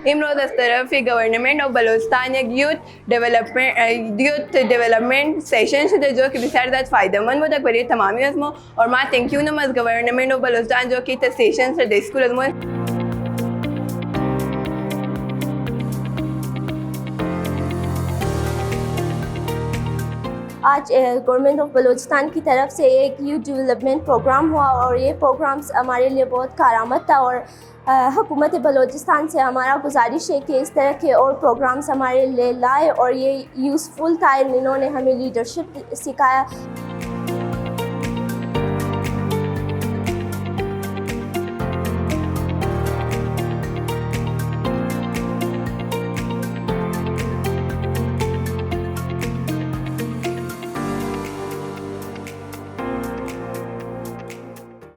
इमरोज़ इस तरफ government of Balochistan एक यूथ डेवलपमेंट सेशन शुदे जो कि बिसार दात फ़ायदेमंद मुदक बरी तमामी असमो और माँ थैंक यू नमस गवर्नमेंट ऑफ बलोचिस्तान जो कि सेशन से स्कूल असमो आज गवर्नमेंट ऑफ बलूचिस्तान की तरफ से एक यूथ डेवलपमेंट प्रोग्राम हुआ और ये प्रोग्राम्स हमारे लिए बहुत कारआमद था और हुकूमत बलूचिस्तान से हमारा गुजारिश है कि इस तरह के और प्रोग्राम्स हमारे लिए लाए और ये यूज़फुल था। इन्होंने हमें लीडरशिप सिखाया।